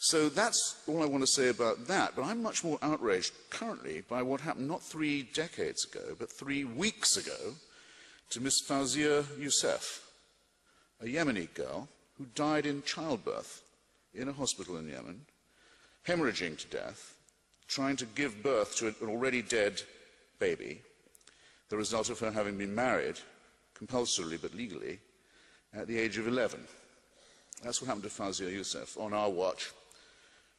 So that's all I want to say about that, but I'm much more outraged currently by what happened not 3 decades ago, but 3 weeks ago to Miss Fawzia Youssef, a Yemeni girl who died in childbirth in a hospital in Yemen, hemorrhaging to death, trying to give birth to an already dead baby, the result of her having been married, compulsorily but legally, at the age of 11. That's what happened to Fawzia Youssef on our watch.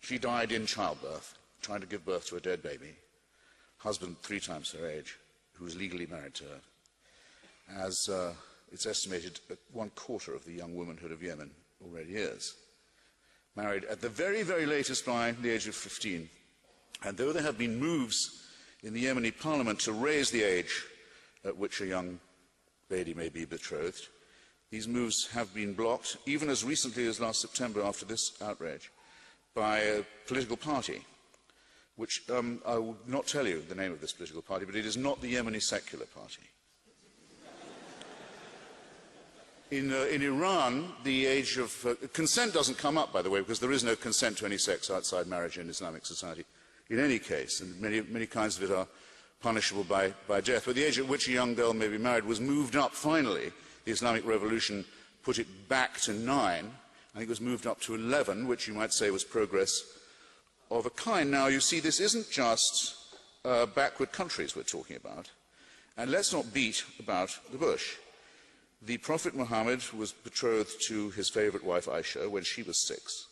She died in childbirth, trying to give birth to a dead baby. Husband 3 times her age, who was legally married to her, as it's estimated 1/4 of the young womanhood of Yemen already is. Married at the very, very latest by the age of 15. And though there have been moves in the Yemeni parliament to raise the age at which a young lady may be betrothed, these moves have been blocked, even as recently as last September after this outrage, by a political party, which I will not tell you the name of this political party, but it is not the Yemeni Secular Party. In Iran, the age of consent doesn't come up, by the way, because there is no consent to any sex outside marriage in Islamic society in any case, and many kinds of it are punishable by death. But the age at which a young girl may be married was moved up finally. The Islamic Revolution put it back to 9. I think it was moved up to 11, which you might say was progress of a kind. Now, you see, this isn't just backward countries we're talking about. And let's not beat about the bush. The Prophet Muhammad was betrothed to his favourite wife Aisha when she was 6.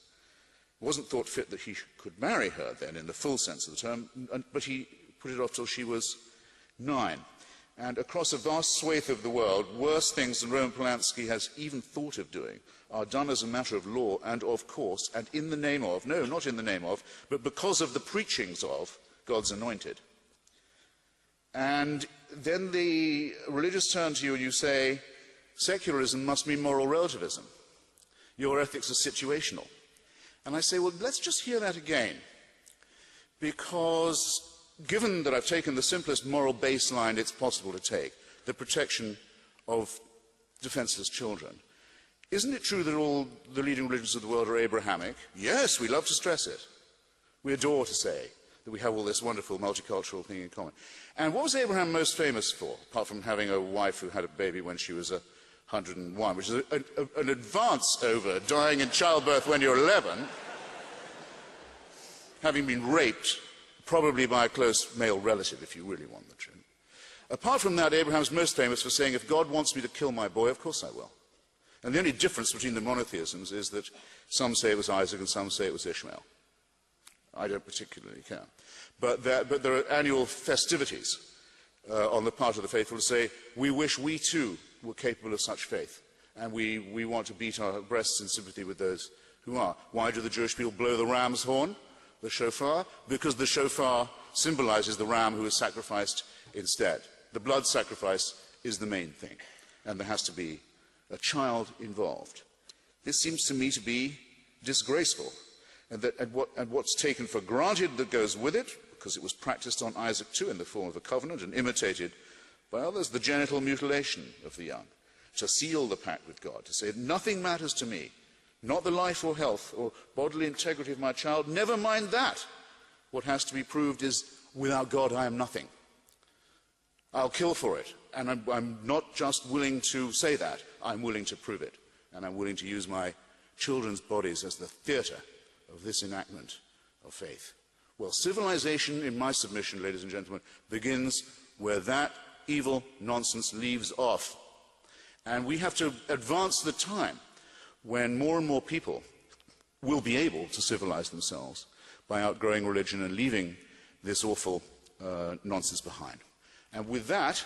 It wasn't thought fit that he could marry her then in the full sense of the term, but he put it off till she was 9. And across a vast swathe of the world, worse things than Roman Polanski has even thought of doing are done as a matter of law and of course, and in the name of, no, not in the name of, but because of the preachings of God's anointed. And then the religious turn to you and you say, secularism must mean moral relativism. Your ethics are situational. And I say, well, let's just hear that again. Because given that I've taken the simplest moral baseline it's possible to take, the protection of defenseless children, isn't it true that all the leading religions of the world are Abrahamic? Yes, we love to stress it. We adore to say that we have all this wonderful multicultural thing in common. And what was Abraham most famous for, apart from having a wife who had a baby when she was 101, which is an advance over dying in childbirth when you're 11, having been raped, probably by a close male relative, if you really want the truth. Apart from that, Abraham's most famous for saying, if God wants me to kill my boy, of course I will. And the only difference between the monotheisms is that some say it was Isaac and some say it was Ishmael. I don't particularly care. But there are annual festivities on the part of the faithful to say, we wish we too were capable of such faith. And we want to beat our breasts in sympathy with those who are. Why do the Jewish people blow the ram's horn, the shofar? Because the shofar symbolizes the ram who is sacrificed instead. The blood sacrifice is the main thing. And there has to be a child involved. This seems to me to be disgraceful. And what's taken for granted that goes with it, because it was practiced on Isaac too in the form of a covenant and imitated by others, the genital mutilation of the young, to seal the pact with God, to say, nothing matters to me, not the life or health or bodily integrity of my child, never mind that. What has to be proved is, without God I am nothing. I'll kill for it. And I'm not just willing to say that, I'm willing to prove it. And I'm willing to use my children's bodies as the theatre of this enactment of faith. Well, civilization, in my submission, ladies and gentlemen, begins where that evil nonsense leaves off. And we have to advance the time when more and more people will be able to civilize themselves by outgrowing religion and leaving this awful nonsense behind. And with that,